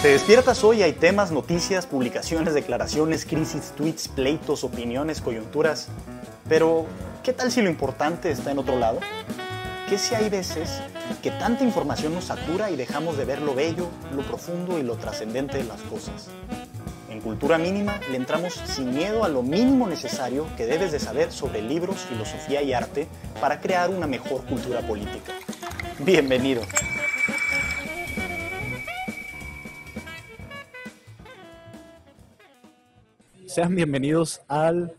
Te despiertas hoy, hay temas, noticias, publicaciones, declaraciones, crisis, tweets, pleitos, opiniones, coyunturas. Pero, ¿qué tal si lo importante está en otro lado? ¿Qué si hay veces que tanta información nos satura y dejamos de ver lo bello, lo profundo y lo trascendente de las cosas? En Cultura Mínima le entramos sin miedo a lo mínimo necesario que debes de saber sobre libros, filosofía y arte para crear una mejor cultura política. Bienvenido. Sean bienvenidos al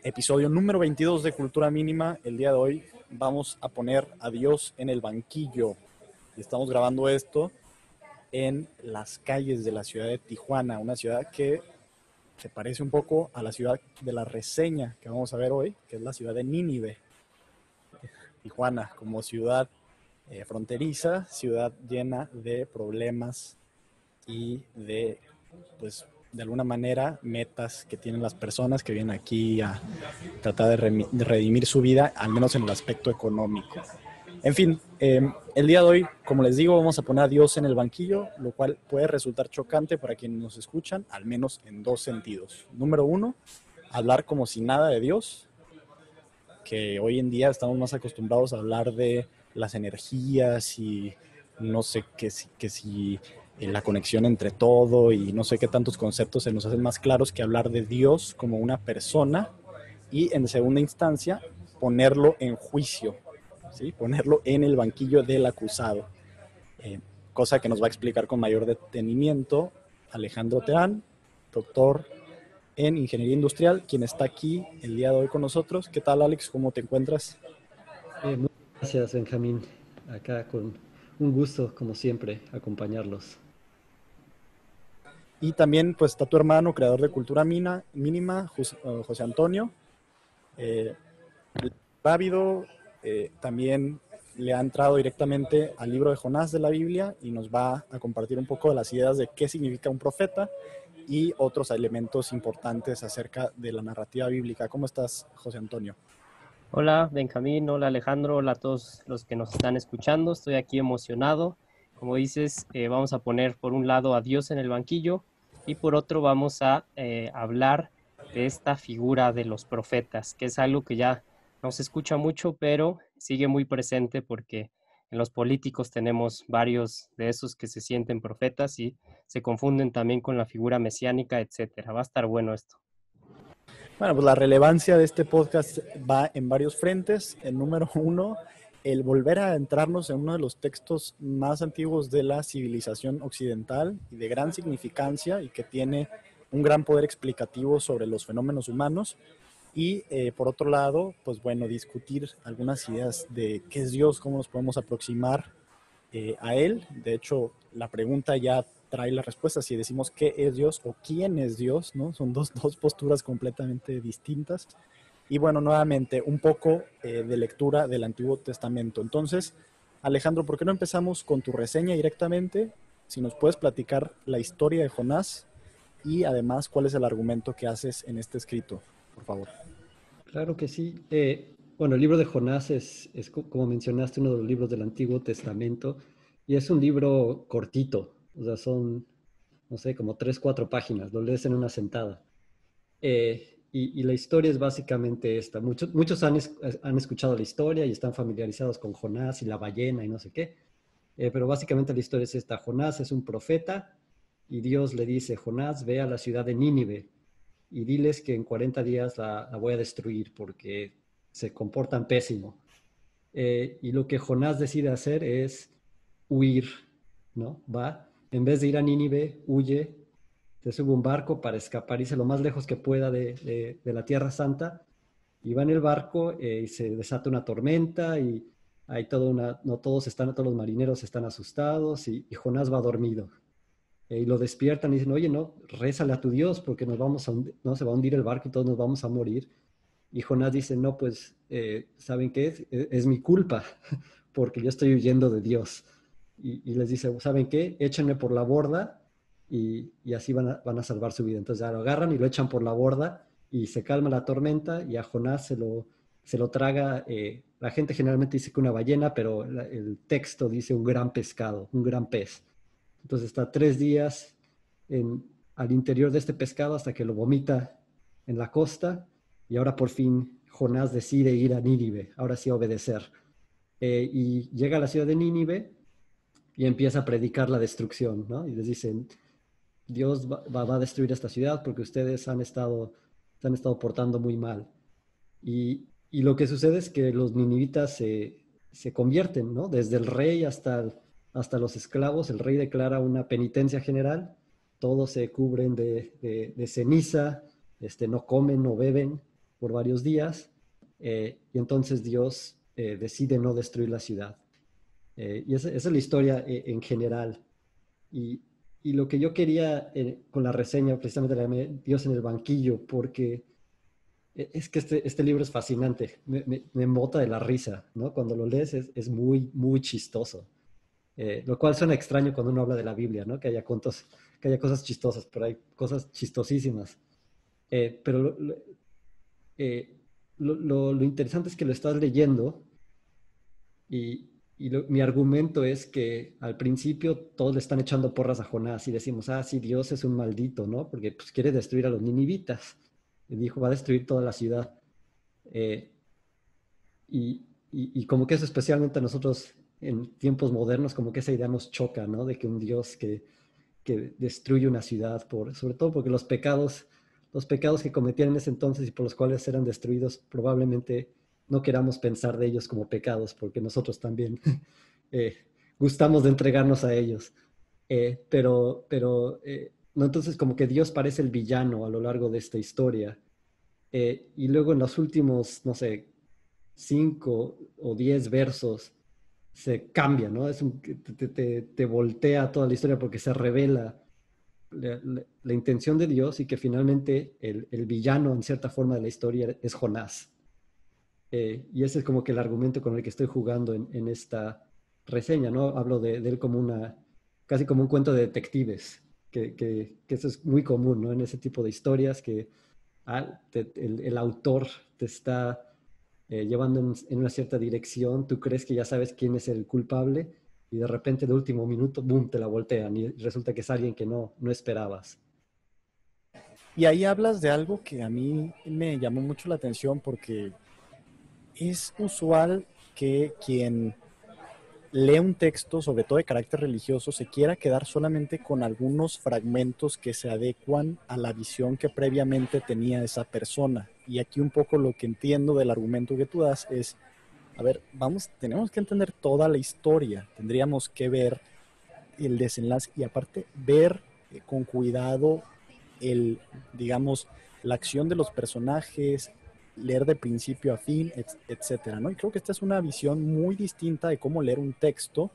episodio número 22 de Cultura Mínima. El día de hoy vamos a poner a Dios en el banquillo. Y estamos grabando esto en las calles de la ciudad de Tijuana, una ciudad que se parece un poco a la ciudad de la reseña que vamos a ver hoy, que es la ciudad de Nínive. Tijuana como ciudad fronteriza, ciudad llena de problemas y de, pues, de alguna manera, metas que tienen las personas que vienen aquí a tratar de redimir su vida, al menos en el aspecto económico. En fin, el día de hoy, como les digo, vamos a poner a Dios en el banquillo, lo cual puede resultar chocante para quienes nos escuchan, al menos en dos sentidos. Número uno, hablar como si nada de Dios, que hoy en día estamos más acostumbrados a hablar de las energías y no sé qué si la conexión entre todo y no sé qué tantos conceptos se nos hacen más claros que hablar de Dios como una persona y en segunda instancia ponerlo en juicio, ¿sí? Ponerlo en el banquillo del acusado, cosa que nos va a explicar con mayor detenimiento Alejandro Terán, doctor en Ingeniería Industrial, quien está aquí el día de hoy con nosotros. ¿Qué tal, Alex? ¿Cómo te encuentras? Muchas gracias, Benjamín. Acá con un gusto, como siempre, acompañarlos. Y también pues está tu hermano, creador de Cultura Mínima, José Antonio. Rápido, también le ha entrado directamente al libro de Jonás de la Biblia y nos va a compartir un poco de las ideas de qué significa un profeta y otros elementos importantes acerca de la narrativa bíblica. ¿Cómo estás, José Antonio? Hola Benjamín, hola Alejandro, hola a todos los que nos están escuchando. Estoy aquí emocionado. Como dices, vamos a poner por un lado a Dios en el banquillo y por otro vamos a hablar de esta figura de los profetas, que es algo que ya no se escucha mucho, pero sigue muy presente porque en los políticos tenemos varios de esos que se sienten profetas y se confunden también con la figura mesiánica, etcétera. Va a estar bueno esto. Bueno, pues la relevancia de este podcast va en varios frentes. El número uno, el volver a adentrarnos en uno de los textos más antiguos de la civilización occidental y de gran significancia y que tiene un gran poder explicativo sobre los fenómenos humanos. Y por otro lado, pues bueno, discutir algunas ideas de qué es Dios, cómo nos podemos aproximar a Él. De hecho, la pregunta ya trae la respuesta. Si decimos qué es Dios o quién es Dios, ¿no? Son dos posturas completamente distintas. Y bueno, nuevamente, un poco de lectura del Antiguo Testamento. Entonces, Alejandro, ¿por qué no empezamos con tu reseña directamente? Si nos puedes platicar la historia de Jonás y además cuál es el argumento que haces en este escrito, por favor. Claro que sí. Bueno, el libro de Jonás es, como mencionaste, uno de los libros del Antiguo Testamento y es un libro cortito. O sea, son, no sé, como 3, 4 páginas. Lo lees en una sentada. Y la historia es básicamente esta. Muchos han escuchado la historia y están familiarizados con Jonás y la ballena y no sé qué. Pero básicamente la historia es esta. Jonás es un profeta y Dios le dice, Jonás, ve a la ciudad de Nínive y diles que en 40 días la voy a destruir porque se comportan pésimo. Y lo que Jonás decide hacer es huir, ¿no? Va, en vez de ir a Nínive, huye, se sube un barco para escapar, irse lo más lejos que pueda de la Tierra Santa, y va en el barco y se desata una tormenta y hay todos los marineros están asustados y Jonás va dormido. Y lo despiertan y dicen, oye, no, rézale a tu Dios porque no se va a hundir el barco y todos nos vamos a morir. Y Jonás dice, no, pues, ¿saben qué es? Es mi culpa porque yo estoy huyendo de Dios. Y les dice, ¿saben qué? Échenme por la borda y así van a salvar su vida. Entonces ya lo agarran y lo echan por la borda y se calma la tormenta y a Jonás se lo traga. La gente generalmente dice que una ballena, pero el texto dice un gran pescado, un gran pez. Entonces está 3 días al interior de este pescado hasta que lo vomita en la costa y ahora por fin Jonás decide ir a Nínive, ahora sí obedecer. Y llega a la ciudad de Nínive y empieza a predicar la destrucción, ¿no? Y les dicen, Dios va a destruir esta ciudad porque ustedes se han estado portando muy mal. Y lo que sucede es que los ninivitas se convierten, ¿no? Desde el rey hasta los esclavos, el rey declara una penitencia general, todos se cubren de ceniza, no comen, no beben por varios días, y entonces Dios decide no destruir la ciudad. Y esa es la historia en general. Y, y lo que yo quería con la reseña, precisamente la llamé Dios en el banquillo, porque es que este libro es fascinante, me embota de la risa, ¿no? Cuando lo lees es muy, muy chistoso. Lo cual suena extraño cuando uno habla de la Biblia, ¿no? Que haya cosas chistosas, pero hay cosas chistosísimas. Pero eh, lo interesante es que lo estás leyendo y mi argumento es que al principio todos le están echando porras a Jonás y decimos, ah, sí, Dios es un maldito, ¿no? Porque pues, quiere destruir a los ninivitas. Y dijo, va a destruir toda la ciudad. Eh, y como que eso especialmente a nosotros en tiempos modernos, como que esa idea nos choca, ¿no? De que un Dios que destruye una ciudad, sobre todo porque los pecados que cometían en ese entonces y por los cuales eran destruidos, probablemente no queramos pensar de ellos como pecados, porque nosotros también eh, gustamos de entregarnos a ellos. No, entonces como que Dios parece el villano a lo largo de esta historia. Y luego en los últimos, no sé, 5 o 10 versos se cambia, ¿no? Te voltea toda la historia porque se revela la intención de Dios y que finalmente el villano en cierta forma de la historia es Jonás. Y ese es como que el argumento con el que estoy jugando en esta reseña, ¿no? Hablo de él como casi como un cuento de detectives, que eso es muy común, ¿no? En ese tipo de historias que el autor te está llevando en una cierta dirección, tú crees que ya sabes quién es el culpable y de repente de último minuto, boom, te la voltean y resulta que es alguien que no esperabas. Y ahí hablas de algo que a mí me llamó mucho la atención porque es usual que quien lee un texto, sobre todo de carácter religioso, se quiera quedar solamente con algunos fragmentos que se adecuan a la visión que previamente tenía esa persona. Y aquí un poco lo que entiendo del argumento que tú das es, a ver, tenemos que entender toda la historia, tendríamos que ver el desenlace y aparte ver con cuidado el, digamos, la acción de los personajes, leer de principio a fin, etcétera, ¿no? Y creo que esta es una visión muy distinta de cómo leer un texto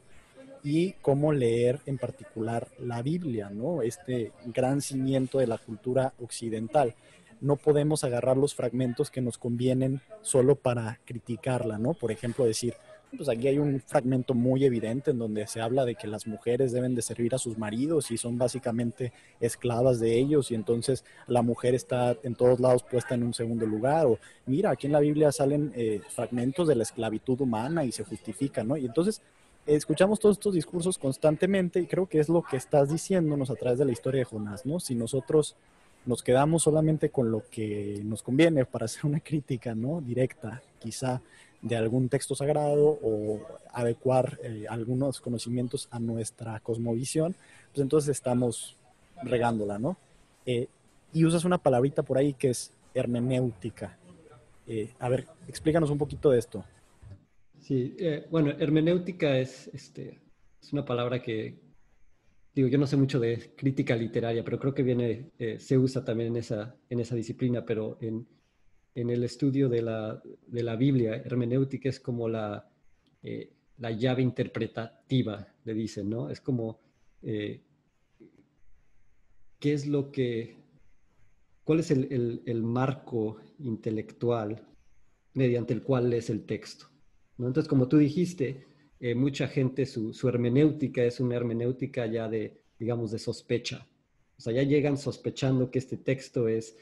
y cómo leer en particular la Biblia, ¿no? Este gran cimiento de la cultura occidental. No podemos agarrar los fragmentos que nos convienen solo para criticarla, ¿no? Por ejemplo, decir, pues aquí hay un fragmento muy evidente en donde se habla de que las mujeres deben de servir a sus maridos y son básicamente esclavas de ellos y entonces la mujer está en todos lados puesta en un segundo lugar o mira, aquí en la Biblia salen fragmentos de la esclavitud humana y se justifica, ¿no? Y entonces escuchamos todos estos discursos constantemente y creo que es lo que estás diciéndonos a través de la historia de Jonás, ¿no? Si nosotros nos quedamos solamente con lo que nos conviene para hacer una crítica, ¿no? Directa, quizá de algún texto sagrado o adecuar algunos conocimientos a nuestra cosmovisión, pues entonces estamos regándola, ¿no? Eh, y usas una palabrita por ahí que es hermenéutica. A ver, explícanos un poquito de esto. Sí, bueno, hermenéutica es una palabra digo, yo no sé mucho de crítica literaria, pero creo que se usa también en esa disciplina, pero en el estudio de la Biblia, hermenéutica es como la llave interpretativa, le dicen, ¿no? Es como, eh, ¿qué es cuál es el marco intelectual mediante el cual lees el texto? ¿No? Entonces, como tú dijiste, mucha gente su hermenéutica es una hermenéutica ya digamos, de sospecha. O sea, ya llegan sospechando que este texto es,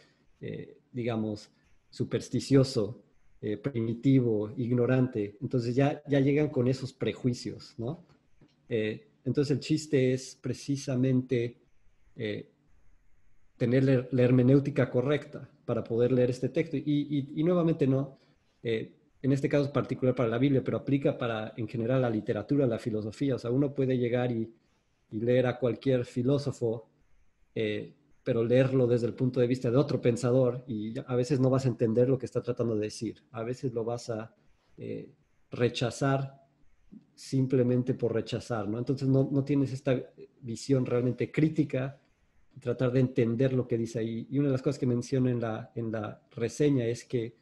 digamos, supersticioso, primitivo, ignorante. Entonces ya llegan con esos prejuicios, ¿no? Entonces el chiste es precisamente tener la hermenéutica correcta para poder leer este texto. Y nuevamente no, en este caso es particular para la Biblia, pero aplica para en general la literatura, la filosofía. O sea, uno puede llegar y leer a cualquier filósofo, pero leerlo desde el punto de vista de otro pensador y a veces no vas a entender lo que está tratando de decir. A veces lo vas a rechazar simplemente por rechazar, ¿no? Entonces no tienes esta visión realmente crítica, tratar de entender lo que dice ahí. Y una de las cosas que menciono en la reseña es que,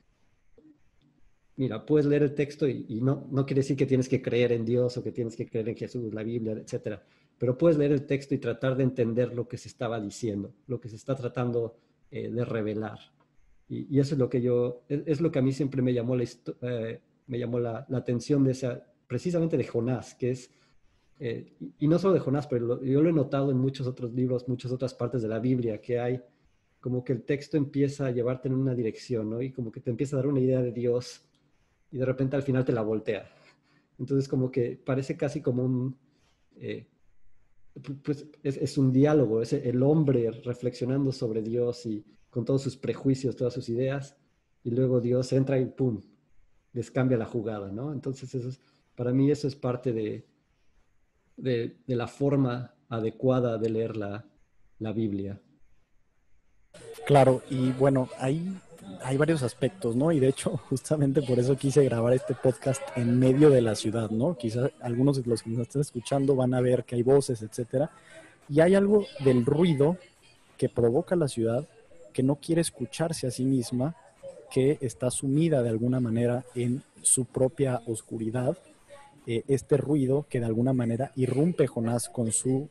mira, puedes leer el texto y no quiere decir que tienes que creer en Dios o que tienes que creer en Jesús, la Biblia, etcétera. Pero puedes leer el texto y tratar de entender lo que se estaba diciendo, lo que se está tratando de revelar. Y eso es lo que es lo que a mí siempre me llamó me llamó la atención de esa, precisamente de Jonás, que es, y no solo de Jonás, pero yo lo he notado en muchos otros libros, muchas otras partes de la Biblia, que hay como que el texto empieza a llevarte en una dirección, ¿no? Y como que te empieza a dar una idea de Dios y de repente al final te la voltea. Entonces como que parece casi como eh, pues es un diálogo, es el hombre reflexionando sobre Dios y con todos sus prejuicios, todas sus ideas, y luego Dios entra y ¡pum! Les cambia la jugada, ¿no? Entonces para mí eso es parte de la forma adecuada de leer la Biblia. Claro, y bueno, hay varios aspectos, ¿no? Y de hecho, justamente por eso quise grabar este podcast en medio de la ciudad, ¿no? Quizás algunos de los que nos estén escuchando van a ver que hay voces, etcétera. Y hay algo del ruido que provoca la ciudad que no quiere escucharse a sí misma, que está sumida de alguna manera en su propia oscuridad. Este ruido que de alguna manera irrumpe Jonás con su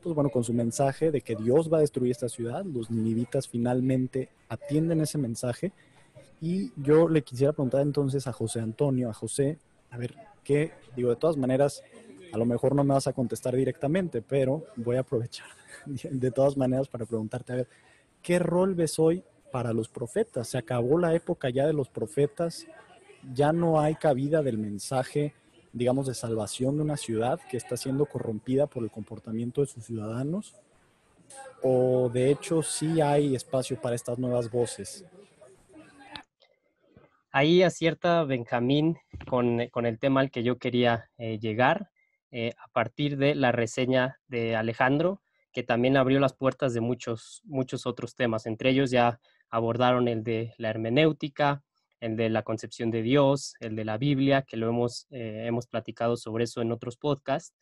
pues bueno, con su mensaje de que Dios va a destruir esta ciudad. Los ninivitas finalmente atienden ese mensaje. Y yo le quisiera preguntar entonces a José Antonio, a José, a ver, ¿qué? Digo, de todas maneras, a lo mejor no me vas a contestar directamente, pero voy a aprovechar de todas maneras para preguntarte, a ver, ¿qué rol ves hoy para los profetas? ¿Se acabó la época ya de los profetas? ¿Ya no hay cabida del mensaje, digamos, de salvación de una ciudad que está siendo corrompida por el comportamiento de sus ciudadanos? ¿O de hecho sí hay espacio para estas nuevas voces? Ahí acierta Benjamín con el tema al que yo quería llegar, a partir de la reseña de Alejandro, que también abrió las puertas de muchos otros temas. Entre ellos ya abordaron el de la hermenéutica, el de la concepción de Dios, el de la Biblia, que lo hemos platicado sobre eso en otros podcasts.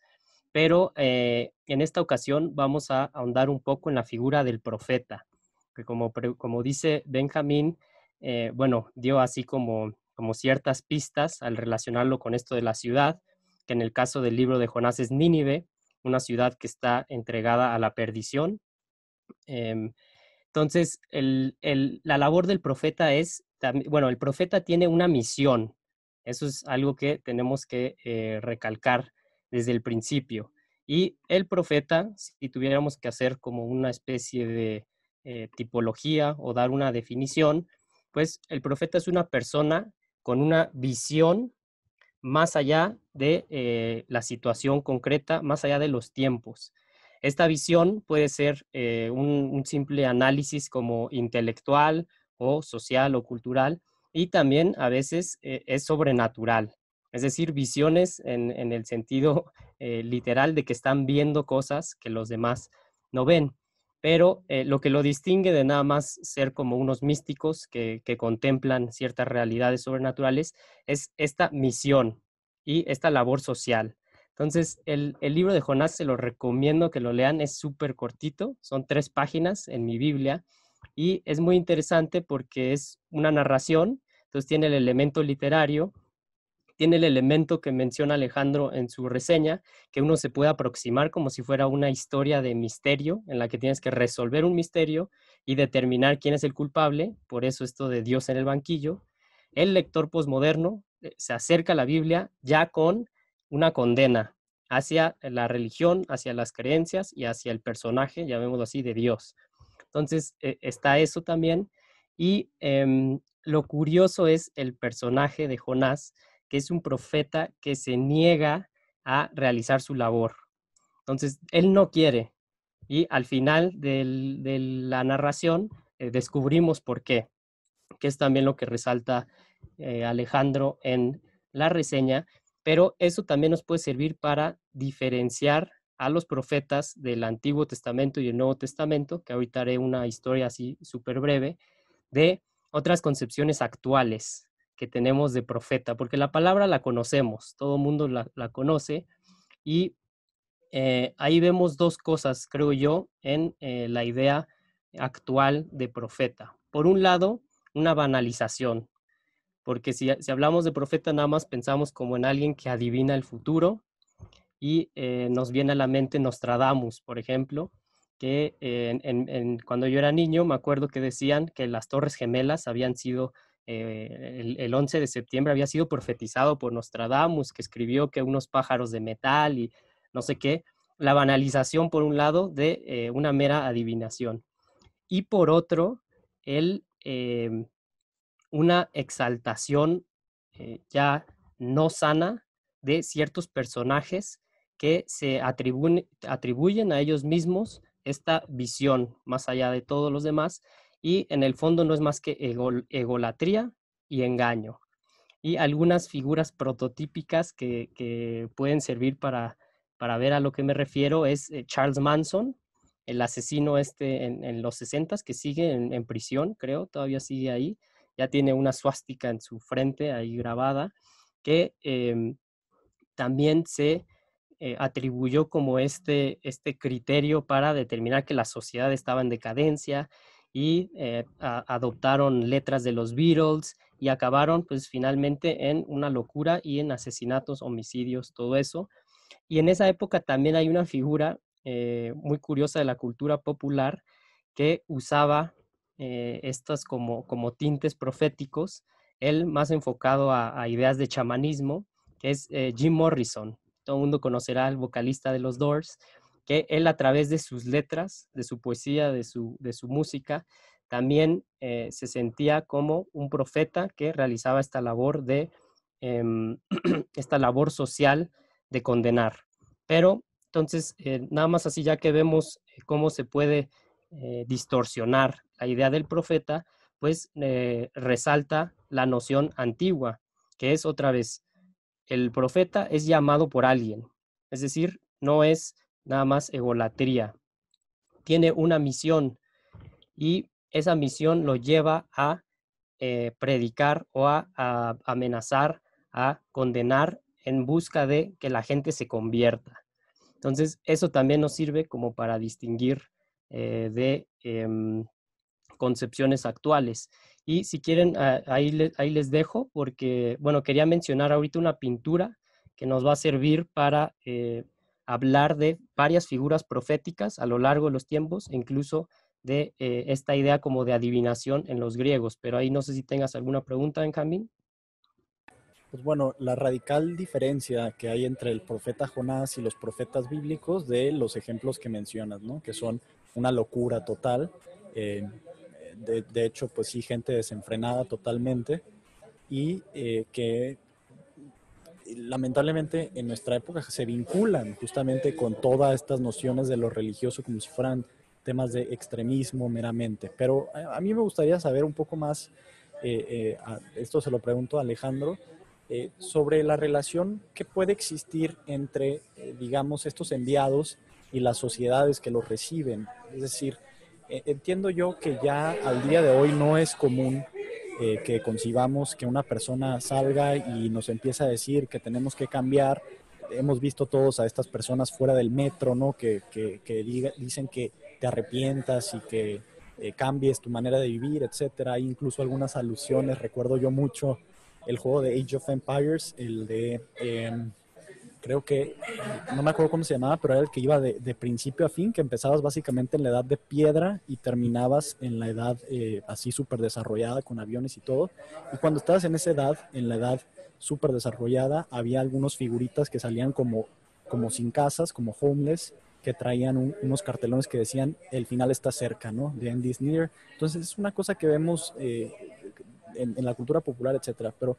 Pero en esta ocasión vamos a ahondar un poco en la figura del profeta, que como dice Benjamín, bueno, dio así como ciertas pistas al relacionarlo con esto de la ciudad, que en el caso del libro de Jonás es Nínive, una ciudad que está entregada a la perdición. Entonces, la labor del profeta es, bueno, el profeta tiene una misión. Eso es algo que tenemos que recalcar desde el principio. Y el profeta, si tuviéramos que hacer como una especie de tipología o dar una definición, pues el profeta es una persona con una visión más allá de la situación concreta, más allá de los tiempos. Esta visión puede ser un simple análisis como intelectual o social o cultural, y también a veces es sobrenatural, es decir, visiones en el sentido literal de que están viendo cosas que los demás no ven. Pero lo que lo distingue de nada más ser como unos místicos que contemplan ciertas realidades sobrenaturales es esta misión y esta labor social. Entonces, el libro de Jonás se lo recomiendo que lo lean, es súper cortito, son 3 páginas en mi Biblia, y es muy interesante porque es una narración, entonces tiene el elemento literario, tiene el elemento que menciona Alejandro en su reseña, que uno se puede aproximar como si fuera una historia de misterio, en la que tienes que resolver un misterio y determinar quién es el culpable, por eso esto de Dios en el banquillo. El lector posmoderno se acerca a la Biblia ya con una condena hacia la religión, hacia las creencias y hacia el personaje, llamémoslo así, de Dios. Entonces, está eso también. Y lo curioso es el personaje de Jonás, que es un profeta que se niega a realizar su labor. Entonces, él no quiere. Y al final de la narración descubrimos por qué, que es también lo que resalta Alejandro en la reseña, pero eso también nos puede servir para diferenciar a los profetas del Antiguo Testamento y el Nuevo Testamento, que ahorita haré una historia así súper breve, de otras concepciones actuales que tenemos de profeta, porque la palabra la conocemos, todo el mundo la conoce, y ahí vemos dos cosas, creo yo, en la idea actual de profeta. Por un lado, una banalización, porque si hablamos de profeta nada más pensamos como en alguien que adivina el futuro y nos viene a la mente Nostradamus, por ejemplo, que cuando yo era niño me acuerdo que decían que las Torres Gemelas habían sido, el 11 de septiembre había sido profetizado por Nostradamus, que escribió que unos pájaros de metal y no sé qué, la banalización por un lado de una mera adivinación y por otro, el una exaltación ya no sana de ciertos personajes que se atribuyen a ellos mismos esta visión más allá de todos los demás y en el fondo no es más que egolatría y engaño. Y algunas figuras prototípicas que pueden servir para ver a lo que me refiero es Charles Manson, el asesino en los 60 que sigue en prisión, creo, todavía sigue ahí, ya tiene una suástica en su frente ahí grabada, que también se atribuyó como este criterio para determinar que la sociedad estaba en decadencia y adoptaron letras de los Beatles y acabaron pues finalmente en una locura y en asesinatos, homicidios, todo eso. Y en esa época también hay una figura muy curiosa de la cultura popular que usaba estas como tintes proféticos, él más enfocado a ideas de chamanismo, que es Jim Morrison. Todo el mundo conocerá al vocalista de los Doors, que él a través de sus letras, de su poesía, de su música, también se sentía como un profeta que realizaba esta labor esta labor social de condenar. Pero entonces, nada más así ya que vemos cómo se puede distorsionar la idea del profeta, pues resalta la noción antigua, que es otra vez, el profeta es llamado por alguien, es decir, no es nada más egolatría, tiene una misión y esa misión lo lleva a predicar o a amenazar, a condenar en busca de que la gente se convierta. Entonces, eso también nos sirve como para distinguir de concepciones actuales. Y si quieren, ahí les dejo, porque, bueno, quería mencionar ahorita una pintura que nos va a servir para hablar de varias figuras proféticas a lo largo de los tiempos, e incluso de esta idea como de adivinación en los griegos. Pero ahí no sé si tengas alguna pregunta, Benjamín. Pues bueno, la radical diferencia que hay entre el profeta Jonás y los profetas bíblicos de los ejemplos que mencionas, ¿no? Que son una locura total, de hecho, pues sí, gente desenfrenada totalmente y que lamentablemente en nuestra época se vinculan justamente con todas estas nociones de lo religioso como si fueran temas de extremismo meramente. Pero a mí me gustaría saber un poco más, esto se lo pregunto a Alejandro, sobre la relación que puede existir entre, digamos, estos enviados y las sociedades que los reciben. Es decir, entiendo yo que ya al día de hoy no es común que concibamos que una persona salga y nos empieza a decir que tenemos que cambiar. Hemos visto todos a estas personas fuera del metro, ¿no? Que dicen que te arrepientas y que cambies tu manera de vivir, etcétera. Hay incluso algunas alusiones, recuerdo yo mucho el juego de Age of Empires, el de, creo que, no me acuerdo cómo se llamaba, pero era el que iba de principio a fin, que empezabas básicamente en la edad de piedra y terminabas en la edad así súper desarrollada con aviones y todo. Y cuando estabas en esa edad, en la edad súper desarrollada, había algunos figuritas que salían como sin casas, como homeless, que traían unos cartelones que decían el final está cerca, ¿no? The end is near. Entonces es una cosa que vemos en la cultura popular, etcétera. Pero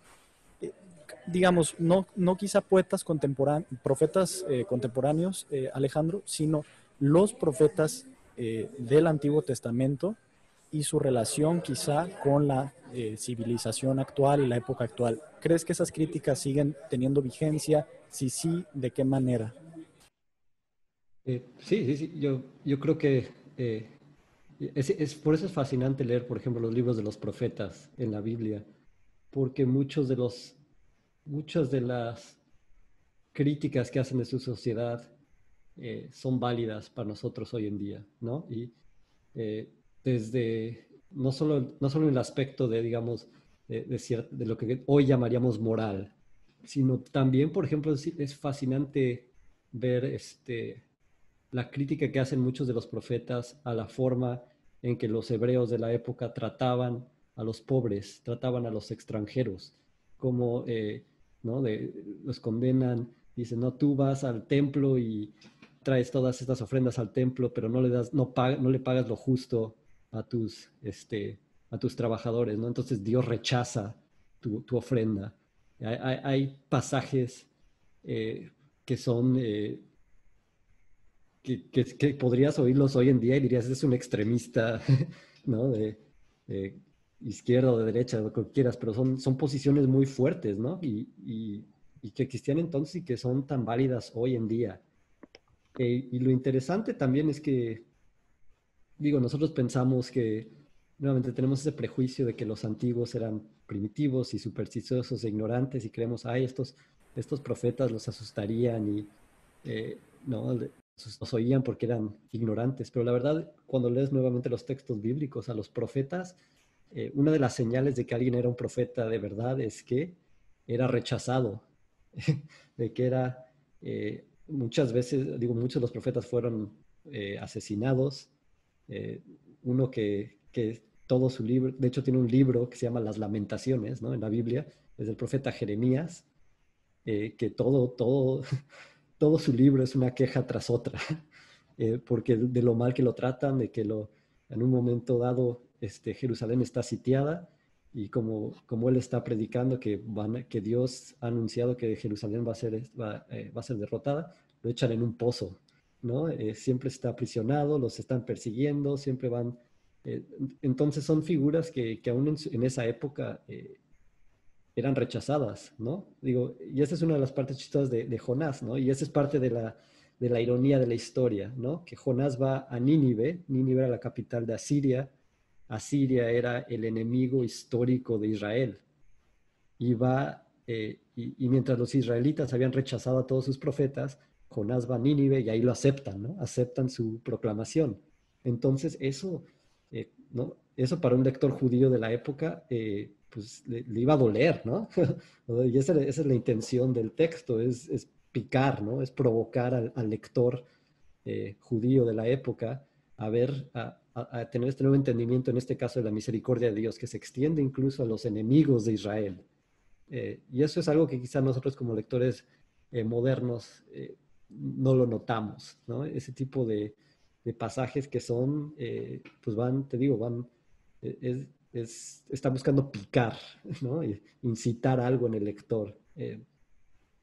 digamos, no quizá profetas contemporáneos, Alejandro, sino los profetas del Antiguo Testamento y su relación quizá con la civilización actual y la época actual. ¿Crees que esas críticas siguen teniendo vigencia? Si sí, ¿de qué manera? Sí, sí, sí. Yo creo que por eso es fascinante leer, por ejemplo, los libros de los profetas en la Biblia, porque muchas de las críticas que hacen de su sociedad son válidas para nosotros hoy en día, ¿no? Y desde, no solo en el aspecto de, digamos, de lo que hoy llamaríamos moral, sino también, por ejemplo, es fascinante ver la crítica que hacen muchos de los profetas a la forma en que los hebreos de la época trataban a los pobres, trataban a los extranjeros, como ¿no? Los condenan, dicen, no, tú vas al templo y traes todas estas ofrendas al templo, pero no le pagas lo justo a a tus trabajadores, ¿no? Entonces Dios rechaza tu ofrenda. Hay pasajes que son que podrías oírlos hoy en día y dirías, es un extremista, ¿no? De izquierda o de derecha, lo que quieras, pero son posiciones muy fuertes, ¿no? Y que existían entonces y que son tan válidas hoy en día. Y lo interesante también es que, digo, nosotros pensamos que, nuevamente, tenemos ese prejuicio de que los antiguos eran primitivos y supersticiosos e ignorantes y creemos, ay, estos profetas los asustarían y, no, los oían porque eran ignorantes. Pero la verdad, cuando lees nuevamente los textos bíblicos a los profetas, una de las señales de que alguien era un profeta de verdad es que era rechazado, de que era, muchas veces, digo, muchos de los profetas fueron asesinados. eh, Uno que todo su libro, de hecho tiene un libro que se llama Las Lamentaciones, ¿no? En la Biblia, es del profeta Jeremías, que todo su libro es una queja tras otra, porque de lo mal que lo tratan, de que en un momento dado Jerusalén está sitiada y como él está predicando que Dios ha anunciado que Jerusalén va a ser derrotada, lo echan en un pozo, ¿no? Siempre está aprisionado, los están persiguiendo, siempre van. eh, entonces son figuras que aún en esa época eran rechazadas, ¿no? Digo, y esa es una de las partes chistosas de Jonás, ¿no? Y esa es parte de la ironía de la historia, ¿no? Que Jonás va a Nínive, Nínive era la capital de Asiria, Asiria era el enemigo histórico de Israel, y y mientras los israelitas habían rechazado a todos sus profetas, Jonás va a Nínive y ahí lo aceptan, ¿no? Aceptan su proclamación. Entonces eso, ¿no? Eso para un lector judío de la época, pues le iba a doler, ¿no? Y esa es la intención del texto, es picar, ¿no? Es provocar al lector judío de la época a ver, a tener este nuevo entendimiento, en este caso de la misericordia de Dios, que se extiende incluso a los enemigos de Israel. Y eso es algo que quizás nosotros como lectores modernos no lo notamos, ¿no? Ese tipo de pasajes que son, pues van, te digo, van, está buscando picar, ¿no? Incitar algo en el lector.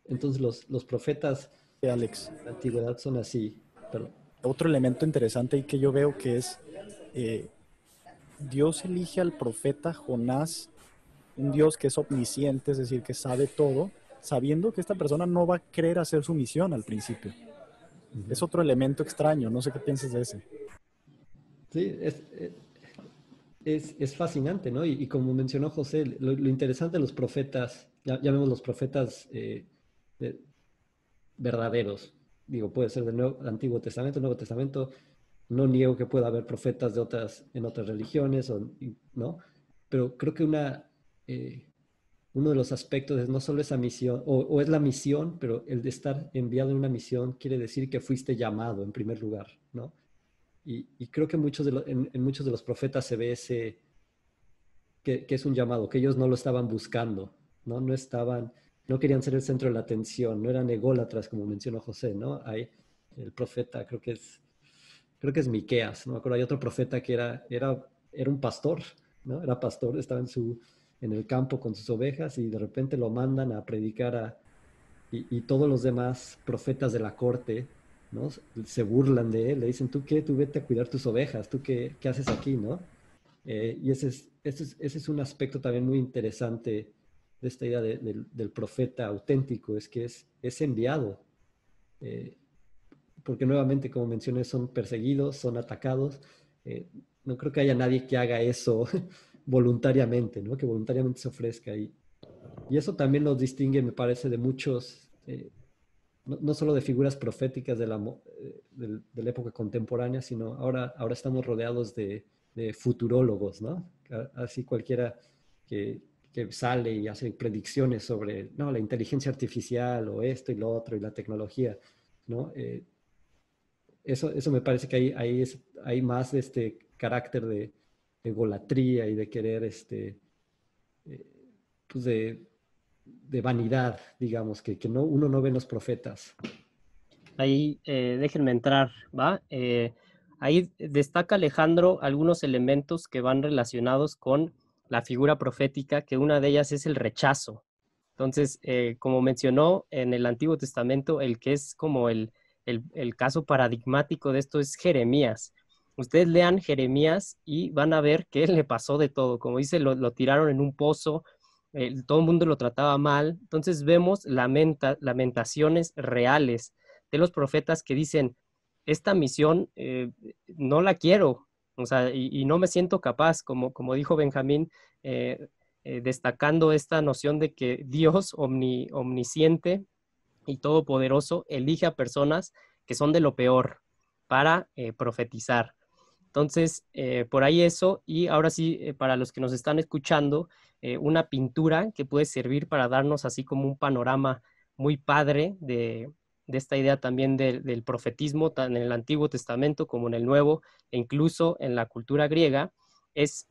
Entonces los profetas Alex, de la antigüedad son así. Pero, otro elemento interesante y que yo veo que es eh, Dios elige al profeta Jonás, un Dios que es omnisciente, es decir, que sabe todo, sabiendo que esta persona no va a querer hacer su misión al principio. Es otro elemento extraño, no sé qué piensas de ese. sí, es fascinante, ¿no? Y como mencionó José, lo interesante de los profetas, ya vemos los profetas de- verdaderos, digo, puede ser del Antiguo Testamento, Nuevo Testamento, no niego que pueda haber profetas en otras religiones, ¿no? Pero creo que eh, uno de los aspectos es no solo esa misión, o es la misión, pero el de estar enviado en una misión quiere decir que fuiste llamado en primer lugar, ¿no? Y creo que en muchos de los profetas se ve que es un llamado, que ellos no lo estaban buscando, ¿no? No querían ser el centro de la atención, no eran ególatras, como mencionó José, ¿no? Hay el profeta, creo que es Miqueas, no me acuerdo, hay otro profeta que era un pastor, ¿no? Era pastor, estaba en el campo con sus ovejas y de repente lo mandan a predicar y todos los demás profetas de la corte, ¿no? Se burlan de él, le dicen, ¿tú qué? Tú vete a cuidar tus ovejas, ¿tú qué haces aquí, no? Y ese es un aspecto también muy interesante de esta idea del profeta auténtico, es que es enviado, eh, porque nuevamente, como mencioné, son perseguidos, son atacados. No creo que haya nadie que haga eso voluntariamente, ¿no? Que voluntariamente se ofrezca. Y eso también los distingue, me parece, de muchos, no solo de figuras proféticas de la época contemporánea, sino ahora estamos rodeados de futurólogos, ¿no? Así cualquiera que, que sale y hace predicciones sobre, no, la inteligencia artificial o esto y lo otro y la tecnología, ¿no? Eso me parece que hay más de este carácter de egolatría y de querer, eh, pues de vanidad, digamos, que uno no ve en los profetas. Ahí déjenme entrar, ¿va? Ahí destaca Alejandro algunos elementos que van relacionados con la figura profética, que una de ellas es el rechazo. Entonces, como mencionó en el Antiguo Testamento, el que es como el caso paradigmático de esto es Jeremías. Ustedes lean Jeremías y van a ver que le pasó de todo. Como dice, lo tiraron en un pozo, todo el mundo lo trataba mal. Entonces vemos lamentaciones reales de los profetas que dicen, esta misión no la quiero, o sea, y no me siento capaz, como dijo Benjamín, destacando esta noción de que Dios omnisciente y todopoderoso elige a personas que son de lo peor para profetizar. Entonces, por ahí eso, y ahora sí, para los que nos están escuchando, una pintura que puede servir para darnos así como un panorama muy padre de esta idea también del profetismo, tan en el Antiguo Testamento como en el Nuevo, e incluso en la cultura griega, es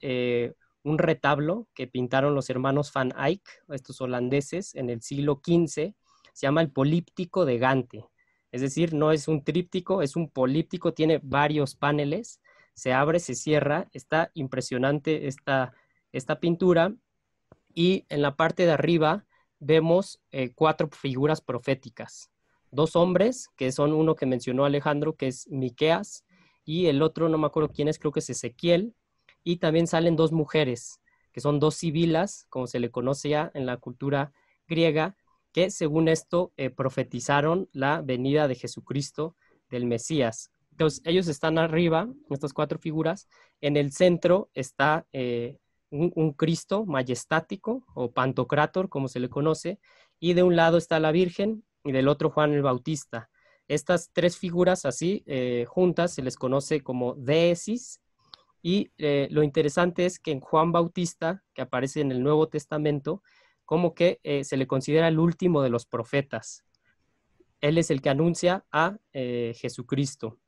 un retablo que pintaron los hermanos Van Eyck, estos holandeses, en el siglo XV, se llama el Políptico de Gante. Es decir, no es un tríptico, es un políptico, tiene varios paneles, se abre, se cierra, está impresionante esta pintura y en la parte de arriba vemos 4 figuras proféticas. 2 hombres, que son uno que mencionó Alejandro, que es Miqueas, y el otro, no me acuerdo quién es, creo que es Ezequiel, y también salen 2 mujeres, que son 2 sibilas, como se le conoce ya en la cultura griega, que según esto profetizaron la venida de Jesucristo, del Mesías. Entonces, ellos están arriba, estas 4 figuras, en el centro está un Cristo majestático o pantocrátor, como se le conoce, y de un lado está la Virgen y del otro Juan el Bautista. Estas 3 figuras así juntas se les conoce como deesis, y lo interesante es que en Juan Bautista, que aparece en el Nuevo Testamento, como que se le considera el último de los profetas. Él es el que anuncia a Jesucristo.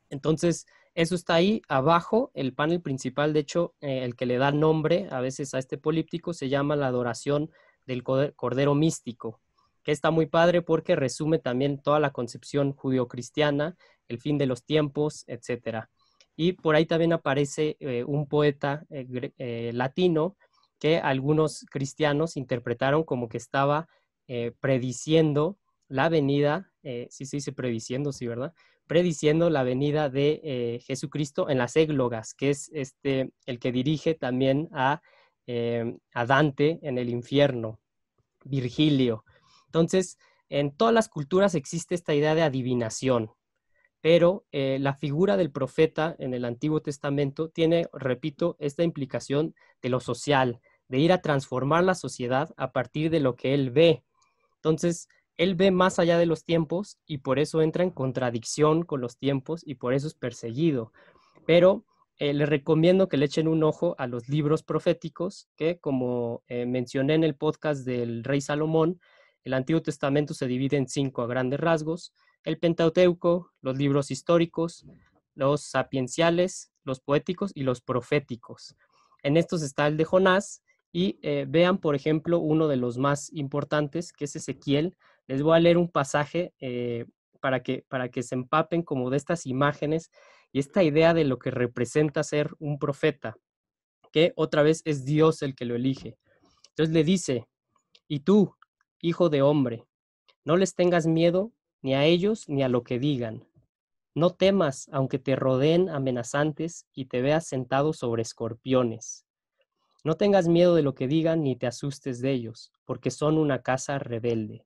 Entonces, eso está ahí abajo, el panel principal, de hecho, el que le da nombre a veces a este políptico se llama la adoración del Cordero Místico, que está muy padre porque resume también toda la concepción judio-cristiana, el fin de los tiempos, etc. Y por ahí también aparece un poeta latino que algunos cristianos interpretaron como que estaba prediciendo la venida, sí se dice prediciendo, sí, ¿verdad? Prediciendo la venida de Jesucristo en las églogas, que es el que dirige también a Dante en el infierno, Virgilio. Entonces, en todas las culturas existe esta idea de adivinación, pero la figura del profeta en el Antiguo Testamento tiene, repito, esta implicación de lo social, de ir a transformar la sociedad a partir de lo que él ve. Entonces, él ve más allá de los tiempos y por eso entra en contradicción con los tiempos y por eso es perseguido. Pero les recomiendo que le echen un ojo a los libros proféticos, que como mencioné en el podcast del rey Salomón, el Antiguo Testamento se divide en 5 a grandes rasgos: el Pentateuco, los libros históricos, los sapienciales, los poéticos y los proféticos. En estos está el de Jonás, y vean, por ejemplo, uno de los más importantes, que es Ezequiel. Les voy a leer un pasaje para que se empapen como de estas imágenes y esta idea de lo que representa ser un profeta, que otra vez es Dios el que lo elige. Entonces le dice, y tú, hijo de hombre, no les tengas miedo ni a ellos ni a lo que digan. No temas, aunque te rodeen amenazantes y te veas sentado sobre escorpiones. No tengas miedo de lo que digan ni te asustes de ellos, porque son una casa rebelde.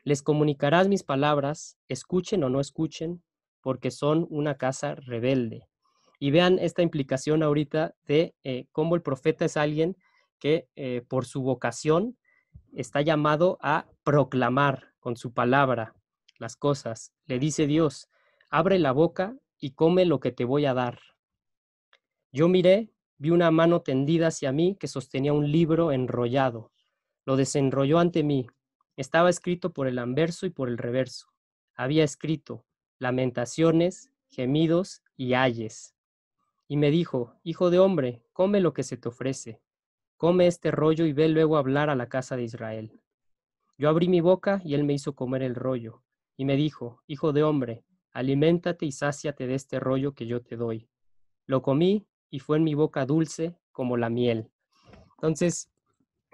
Les comunicarás mis palabras, escuchen o no escuchen, porque son una casa rebelde. Y vean esta implicación ahorita de cómo el profeta es alguien que por su vocación está llamado a proclamar con su palabra las cosas. Le dice Dios, abre la boca y come lo que te voy a dar. Yo miré, vi una mano tendida hacia mí que sostenía un libro enrollado. Lo desenrolló ante mí. Estaba escrito por el anverso y por el reverso. Había escrito lamentaciones, gemidos y ayes. Y me dijo, hijo de hombre, come lo que se te ofrece. Come este rollo y ve luego a hablar a la casa de Israel. Yo abrí mi boca y él me hizo comer el rollo. Y me dijo, hijo de hombre, aliméntate y sáciate de este rollo que yo te doy. Lo comí y fue en mi boca dulce como la miel. Entonces,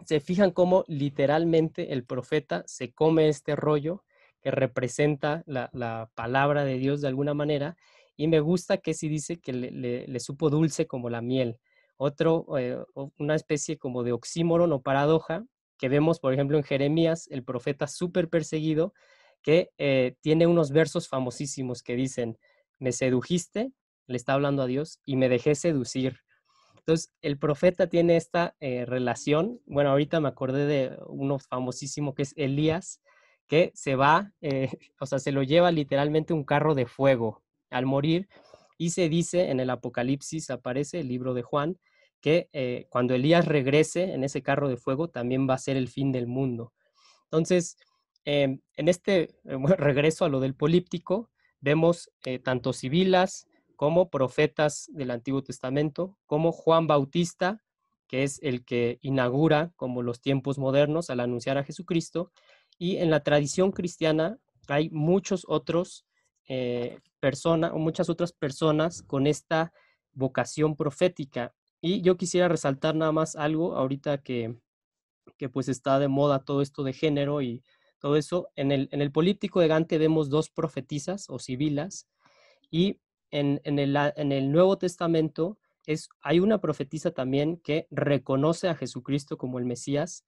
se fijan cómo literalmente el profeta se come este rollo que representa la palabra de Dios de alguna manera, y me gusta que sí dice que le supo dulce como la miel. Una especie como de oxímoron o paradoja que vemos, por ejemplo, en Jeremías, el profeta súper perseguido, que tiene unos versos famosísimos que dicen, me sedujiste, le está hablando a Dios, y me dejé seducir. Entonces, el profeta tiene esta relación. Bueno, ahorita me acordé de uno famosísimo que es Elías, que se va, o sea, se lo lleva literalmente un carro de fuego al morir. Y se dice en el Apocalipsis, aparece el libro de Juan, que cuando Elías regrese en ese carro de fuego, también va a ser el fin del mundo. Entonces, en este regreso a lo del políptico, vemos tanto sibilas como profetas del Antiguo Testamento, como Juan Bautista, que es el que inaugura como los tiempos modernos al anunciar a Jesucristo, y en la tradición cristiana hay muchos otros muchas otras personas con esta vocación profética. Y yo quisiera resaltar nada más algo ahorita que pues está de moda todo esto de género y todo eso. En el Políptico de Gante vemos dos profetisas o sibilas, y en el Nuevo Testamento hay una profetisa también que reconoce a Jesucristo como el Mesías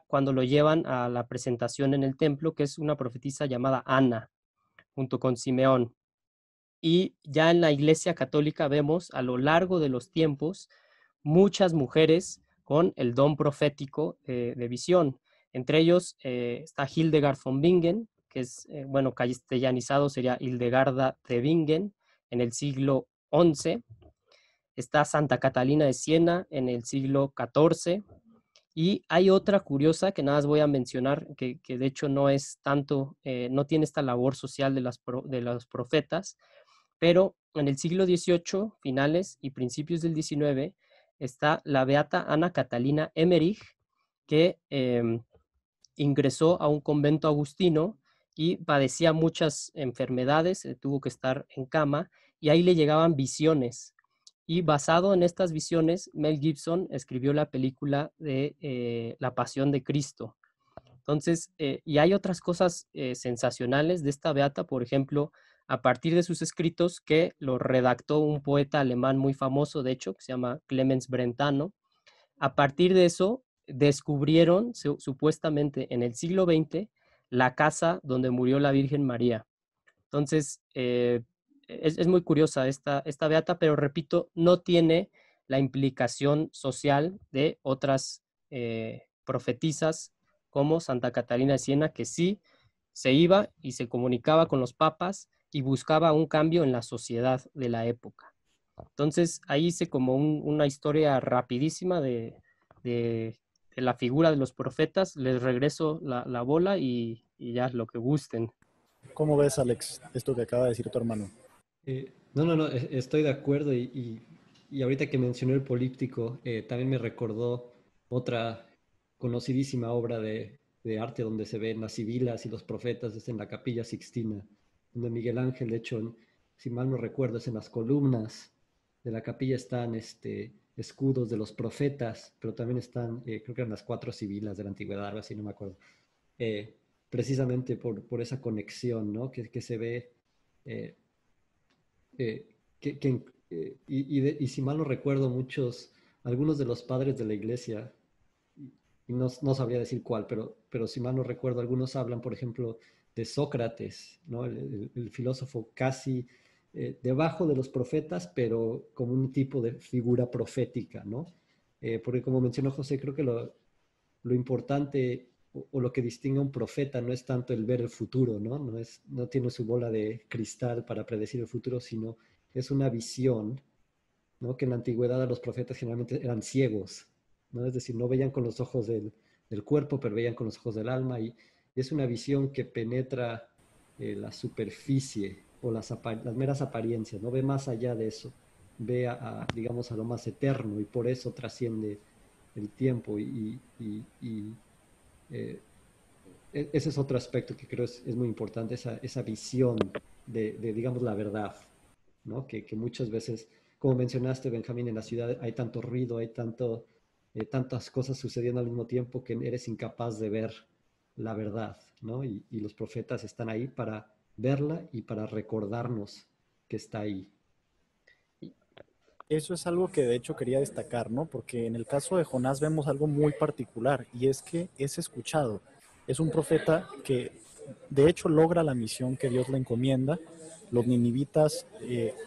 cuando lo llevan a la presentación en el templo, que es una profetisa llamada Ana, junto con Simeón. Y ya en la Iglesia Católica vemos a lo largo de los tiempos muchas mujeres con el don profético de visión. Entre ellos está Hildegard von Bingen, que es, bueno, castellanizado sería Hildegarda de Bingen en el siglo XI. Está Santa Catalina de Siena en el siglo XIV. Y hay otra curiosa que nada más voy a mencionar, que de hecho no es tanto, no tiene esta labor social de los profetas, pero en el siglo XVIII, finales y principios del XIX, está la beata Ana Catalina Emmerich, que ingresó a un convento agustino y padecía muchas enfermedades, tuvo que estar en cama, y ahí le llegaban visiones. Y basado en estas visiones, Mel Gibson escribió la película de La Pasión de Cristo. Entonces, y hay otras cosas sensacionales de esta beata, por ejemplo, a partir de sus escritos que lo redactó un poeta alemán muy famoso, de hecho, que se llama Clemens Brentano. A partir de eso, descubrieron supuestamente en el siglo XX la casa donde murió la Virgen María. Entonces, es muy curiosa esta beata, pero repito, no tiene la implicación social de otras profetisas como Santa Catalina de Siena, que sí se iba y se comunicaba con los papas y buscaba un cambio en la sociedad de la época. Entonces, ahí hice como una historia rapidísima de la figura de los profetas. Les regreso la bola y ya lo que gusten. ¿Cómo ves, Alex, esto que acaba de decir tu hermano? No, estoy de acuerdo y ahorita que mencioné el políptico, también me recordó otra conocidísima obra de arte donde se ven las sibilas y los profetas, es en la Capilla Sixtina, donde Miguel Ángel, de hecho, si mal no recuerdo, es en las columnas de la capilla están escudos de los profetas, pero también están, creo que eran las 4 sibilas de la antigüedad, algo así, no me acuerdo. Eh, Precisamente por esa conexión, ¿no? Que se ve, eh, eh, y si mal no recuerdo, algunos de los padres de la iglesia, y no sabría decir cuál, pero si mal no recuerdo, algunos hablan, por ejemplo, de Sócrates, ¿no? El filósofo casi debajo de los profetas, pero como un tipo de figura profética, ¿no? Porque como mencionó José, creo que lo importante o lo que distingue a un profeta no es tanto el ver el futuro, ¿no? No tiene su bola de cristal para predecir el futuro, sino es una visión, ¿no? Que en la antigüedad a los profetas generalmente eran ciegos, ¿no? Es decir, no veían con los ojos del cuerpo, pero veían con los ojos del alma, y es una visión que penetra la superficie o las meras apariencias, no ve más allá de eso, ve digamos, a lo más eterno, y por eso trasciende el tiempo, eh, ese es otro aspecto que creo es muy importante, esa visión digamos, la verdad, ¿no? Que muchas veces, como mencionaste, Benjamín, en la ciudad hay tanto ruido, hay tantas cosas sucediendo al mismo tiempo que eres incapaz de ver la verdad, ¿no? Y los profetas están ahí para verla y para recordarnos que está ahí. Eso es algo que de hecho quería destacar, ¿no? Porque en el caso de Jonás vemos algo muy particular y es que es escuchado. Es un profeta que de hecho logra la misión que Dios le encomienda. Los ninivitas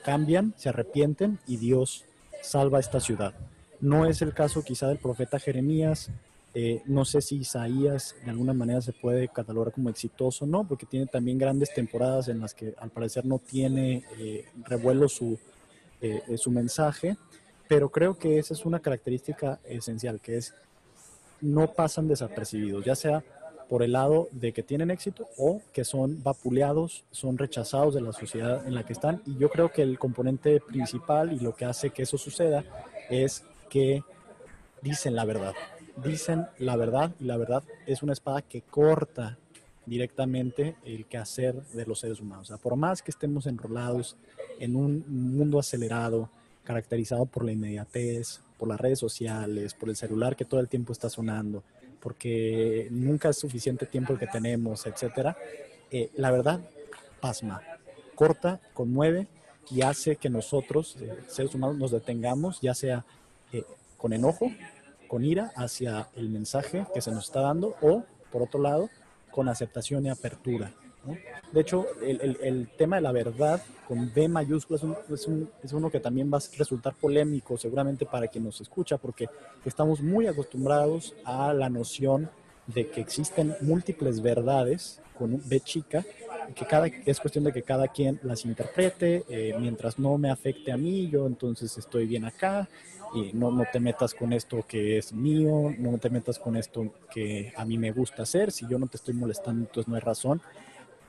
cambian, se arrepienten y Dios salva a esta ciudad. No es el caso quizá del profeta Jeremías. No sé si Isaías de alguna manera se puede catalogar como exitoso, ¿no? Porque tiene también grandes temporadas en las que al parecer no tiene revuelo su mensaje, pero creo que esa es una característica esencial, que es no pasan desapercibidos, ya sea por el lado de que tienen éxito o que son vapuleados, son rechazados de la sociedad en la que están. Y yo creo que el componente principal y lo que hace que eso suceda es que dicen la verdad. Dicen la verdad y la verdad es una espada que corta directamente el quehacer de los seres humanos. O sea, por más que estemos enrolados en un mundo acelerado, caracterizado por la inmediatez, por las redes sociales, por el celular que todo el tiempo está sonando, porque nunca es suficiente tiempo el que tenemos, etcétera, la verdad pasma, corta, conmueve y hace que nosotros, seres humanos, nos detengamos, ya sea eh, con enojo, con ira hacia el mensaje que se nos está dando o, por otro lado, con aceptación y apertura, ¿no? De hecho, el tema de la verdad con B mayúscula es uno que también va a resultar polémico seguramente para quien nos escucha, porque estamos muy acostumbrados a la noción de que existen múltiples verdades con un B chica, que es cuestión de que cada quien las interprete, mientras no me afecte a mí, yo entonces estoy bien acá, y no te metas con esto que es mío, no te metas con esto que a mí me gusta hacer, si yo no te estoy molestando, entonces no hay razón.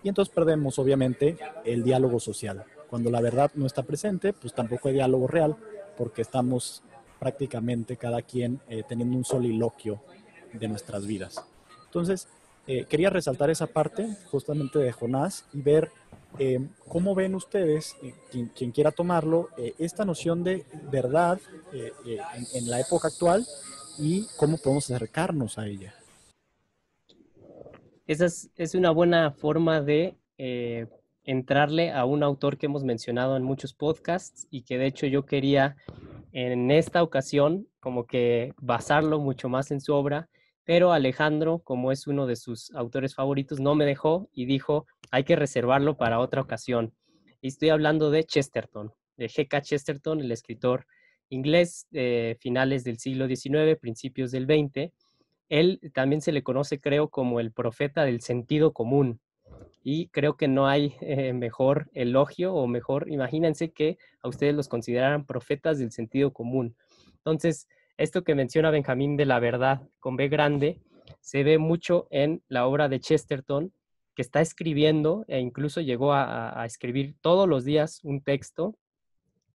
Y entonces perdemos, obviamente, el diálogo social. Cuando la verdad no está presente, pues tampoco hay diálogo real, porque estamos prácticamente cada quien teniendo un soliloquio de nuestras vidas. Entonces, quería resaltar esa parte justamente de Jonás y ver cómo ven ustedes, quien quiera tomarlo, esta noción de verdad en la época actual y cómo podemos acercarnos a ella. Esa es una buena forma de entrarle a un autor que hemos mencionado en muchos podcasts y que de hecho yo quería en esta ocasión como que basarlo mucho más en su obra, pero Alejandro, como es uno de sus autores favoritos, no me dejó y dijo, hay que reservarlo para otra ocasión. Y estoy hablando de Chesterton, de G.K. Chesterton, el escritor inglés de finales del siglo XIX, principios del XX. Él también se le conoce, creo, como el profeta del sentido común. Y creo que no hay mejor elogio o mejor, imagínense que a ustedes los consideraran profetas del sentido común. Entonces, esto que menciona Benjamín de la verdad con B grande, se ve mucho en la obra de Chesterton, que está escribiendo e incluso llegó a escribir todos los días un texto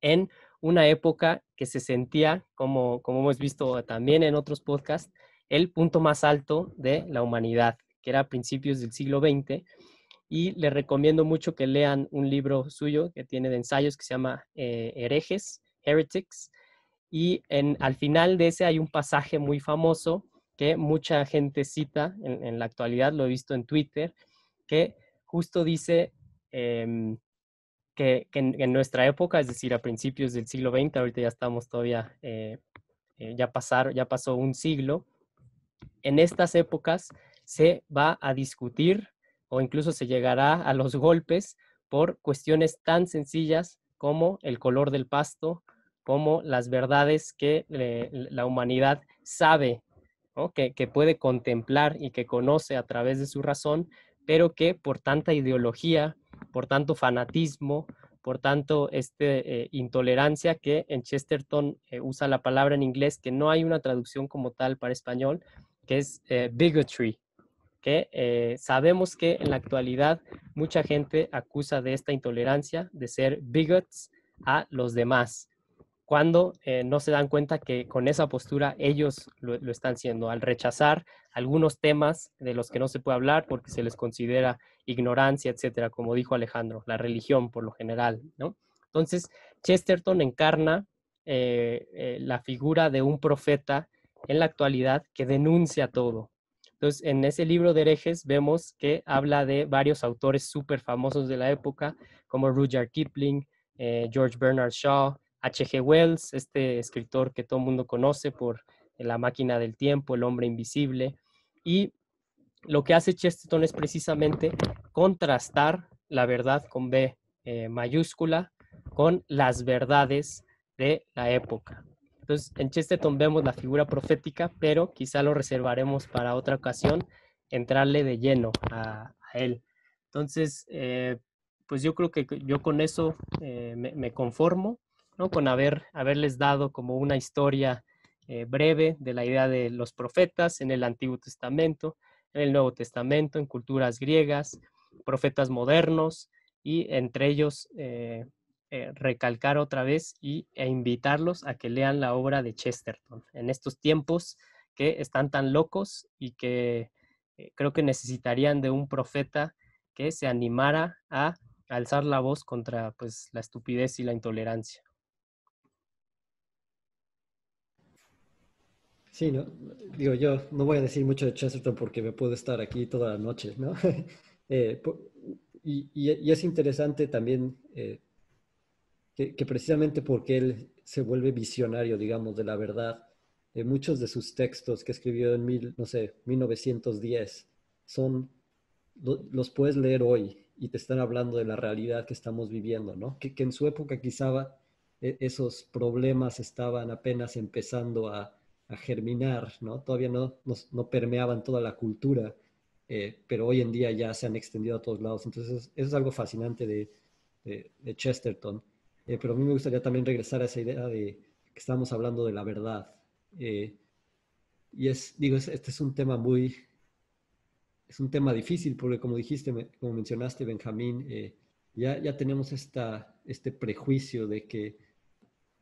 en una época que se sentía, como hemos visto también en otros podcasts, el punto más alto de la humanidad, que era a principios del siglo XX, y les recomiendo mucho que lean un libro suyo que tiene de ensayos que se llama Herejes, Heretics, Y al final de ese hay un pasaje muy famoso que mucha gente cita en la actualidad, lo he visto en Twitter, que justo dice que en nuestra época, es decir, a principios del siglo XX, ahorita ya estamos todavía, ya pasó un siglo, en estas épocas se va a discutir o incluso se llegará a los golpes por cuestiones tan sencillas como el color del pasto, como las verdades que la humanidad sabe, ¿no? que puede contemplar y que conoce a través de su razón, pero que por tanta ideología, por tanto fanatismo, por tanto intolerancia, que en Chesterton usa la palabra en inglés, que no hay una traducción como tal para español, que es bigotry, que sabemos que en la actualidad mucha gente acusa de esta intolerancia, de ser bigots a los demás, cuando no se dan cuenta que con esa postura ellos lo están siendo, al rechazar algunos temas de los que no se puede hablar porque se les considera ignorancia, etcétera, como dijo Alejandro, la religión por lo general, ¿no? Entonces, Chesterton encarna la figura de un profeta en la actualidad que denuncia todo. Entonces, en ese libro de herejes vemos que habla de varios autores súper famosos de la época, como Rudyard Kipling, George Bernard Shaw, H.G. Wells, este escritor que todo el mundo conoce por La máquina del tiempo, El hombre invisible. Y lo que hace Chesterton es precisamente contrastar la verdad con B mayúscula con las verdades de la época. Entonces, en Chesterton vemos la figura profética, pero quizá lo reservaremos para otra ocasión, entrarle de lleno a él. Entonces, pues yo creo que yo con eso me conformo, ¿no? Con haberles dado como una historia breve de la idea de los profetas en el Antiguo Testamento, en el Nuevo Testamento, en culturas griegas, profetas modernos, y entre ellos recalcar otra vez e invitarlos a que lean la obra de Chesterton en estos tiempos que están tan locos y que creo que necesitarían de un profeta que se animara a alzar la voz contra pues, la estupidez y la intolerancia. Sí, ¿no? Digo, yo no voy a decir mucho de Chesterton porque me puedo estar aquí toda la noche, ¿no? Eh, po- y es interesante también que precisamente porque él se vuelve visionario, digamos, de la verdad, muchos de sus textos que escribió en no sé, 1910 son, los puedes leer hoy y te están hablando de la realidad que estamos viviendo, ¿no? Que en su época quizá esos problemas estaban apenas empezando a germinar, ¿no? Todavía no permeaban toda la cultura, pero hoy en día ya se han extendido a todos lados. Entonces, eso es algo fascinante de Chesterton. Pero a mí me gustaría también regresar a esa idea de que estamos hablando de la verdad. Eh, y digo, este es un tema es un tema difícil porque como dijiste, como mencionaste, Benjamín, ya tenemos este prejuicio de que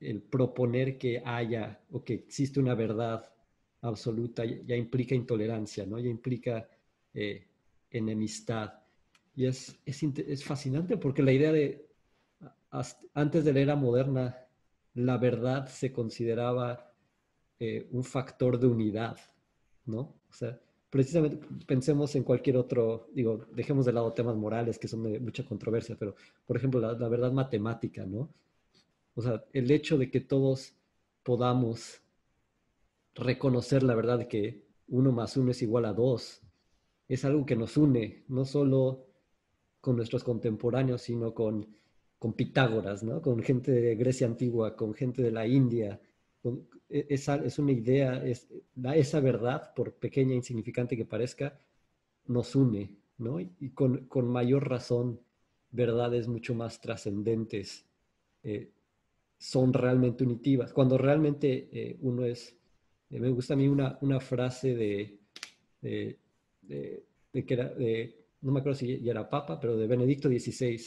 el proponer que haya o que existe una verdad absoluta ya implica intolerancia, ¿no? Ya implica eh, enemistad. Y es fascinante porque la idea de, antes de la era moderna, la verdad se consideraba un factor de unidad, ¿no? O sea, precisamente pensemos en cualquier otro, digo, dejemos de lado temas morales que son de mucha controversia, pero por ejemplo, la verdad matemática, ¿no? O sea, el hecho de que todos podamos reconocer la verdad de que uno más uno es igual a dos, es algo que nos une, no solo con nuestros contemporáneos, sino con Pitágoras, ¿no? Con gente de Grecia antigua, con gente de la India. Es una idea, esa verdad, por pequeña e insignificante que parezca, nos une, ¿no? Y con mayor razón, verdades mucho más trascendentes eh, son realmente unitivas. Cuando realmente uno me gusta a mí una frase de, de que era, no me acuerdo si ya era papa, pero de Benedicto XVI,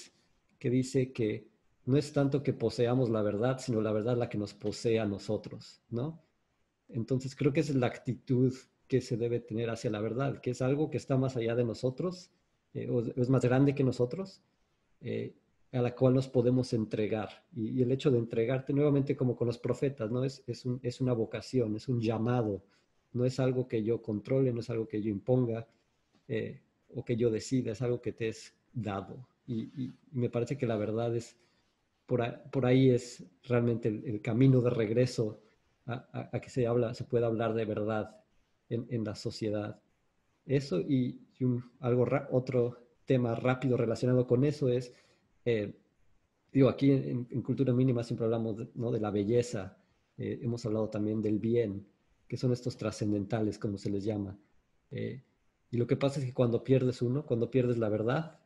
que dice que no es tanto que poseamos la verdad, sino la verdad la que nos posee a nosotros, ¿no? Entonces creo que esa es la actitud que se debe tener hacia la verdad, que es algo que está más allá de nosotros, o es más grande que nosotros, eh, a la cual nos podemos entregar. Y el hecho de entregarte nuevamente como con los profetas, ¿no? Es una vocación, es un llamado, no es algo que yo controle, no es algo que yo imponga o que yo decida, es algo que te es dado. Y me parece que la verdad es, por ahí es realmente el camino de regreso a que se pueda hablar de verdad en la sociedad. Eso otro tema rápido relacionado con eso es, eh, digo, aquí en Cultura Mínima siempre hablamos ¿no? de la belleza, hemos hablado también del bien, que son estos trascendentales, como se les llama. Eh, y lo que pasa es que cuando pierdes cuando pierdes la verdad,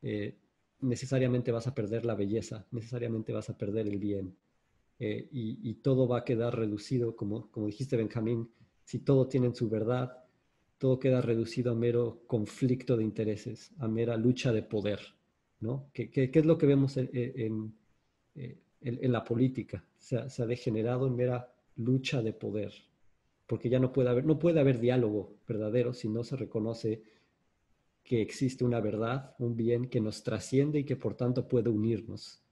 eh, necesariamente vas a perder la belleza, necesariamente vas a perder el bien. Y todo va a quedar reducido, como dijiste, Benjamín, si todo tiene su verdad, todo queda reducido a mero conflicto de intereses, a mera lucha de poder, ¿no? ¿Qué es lo que vemos en la política? Se ha degenerado en mera lucha de poder, porque ya no puede haber diálogo verdadero si no se reconoce que existe una verdad, un bien que nos trasciende y que por tanto puede unirnos.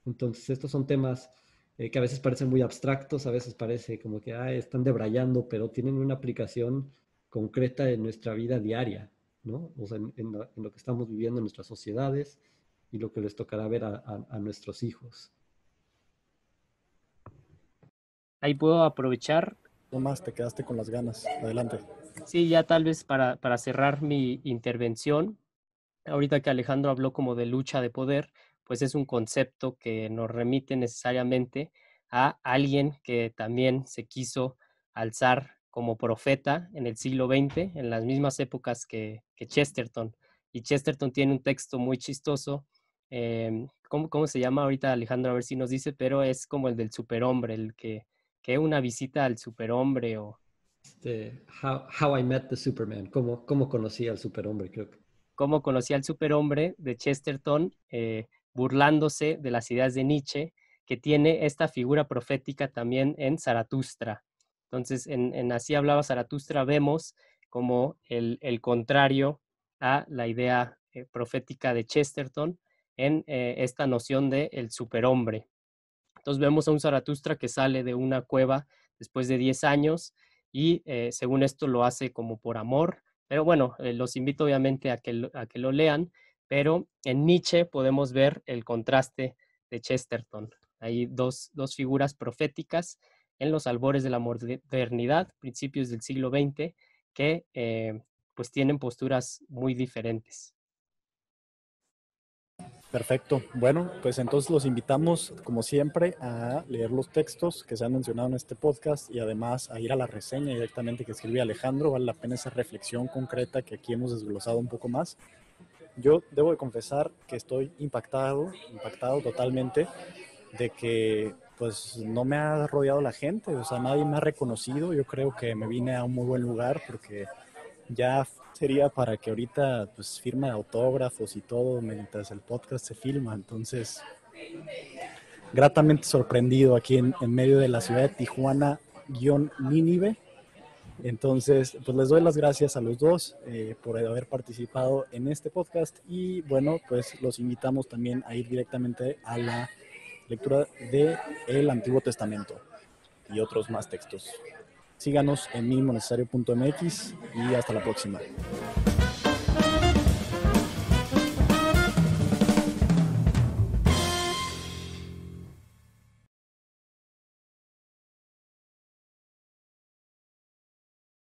Entonces, estos son temas que a veces parecen muy abstractos, a veces parece como que están debrayando, pero tienen una aplicación concreta en nuestra vida diaria, ¿no? O sea, en lo que estamos viviendo en nuestras sociedades y lo que les tocará ver a nuestros hijos. Ahí puedo aprovechar. No más, te quedaste con las ganas. Adelante. Sí, ya tal vez para cerrar mi intervención, ahorita que Alejandro habló como de lucha de poder, pues es un concepto que nos remite necesariamente a alguien que también se quiso alzar como profeta en el siglo XX, en las mismas épocas que Chesterton. Y Chesterton tiene un texto muy chistoso. ¿Cómo se llama ahorita Alejandro? A ver si nos dice, pero es como el del superhombre, que una visita al superhombre o How I Met the Superman, cómo conocí al superhombre, creo que. cómo conocía al superhombre de Chesterton, burlándose de las ideas de Nietzsche, que tiene esta figura profética también en Zaratustra. Entonces, en Así hablaba Zaratustra vemos como el contrario a la idea profética de Chesterton en esta noción de el superhombre. Entonces vemos a un Zaratustra que sale de una cueva después de 10 años y según esto lo hace como por amor, pero bueno, los invito obviamente a que lo lean, pero en Nietzsche podemos ver el contraste de Chesterton. Hay dos figuras proféticas en los albores de la modernidad, principios del siglo XX, que pues tienen posturas muy diferentes. Perfecto. Bueno, pues entonces los invitamos, como siempre, a leer los textos que se han mencionado en este podcast y además a ir a la reseña directamente que escribe Alejandro. Vale la pena esa reflexión concreta que aquí hemos desglosado un poco más. Yo debo de confesar que estoy impactado totalmente de que pues no me ha rodeado la gente, o sea, nadie me ha reconocido. Yo creo que me vine a un muy buen lugar porque ya sería para que ahorita pues firme autógrafos y todo mientras el podcast se filma. Entonces, gratamente sorprendido aquí en medio de la ciudad de Tijuana, Nínive. Entonces, pues les doy las gracias a los dos por haber participado en este podcast y bueno, pues los invitamos también a ir directamente a la lectura del Antiguo Testamento y otros más textos. Síganos en minimonecesario.mx y hasta la próxima.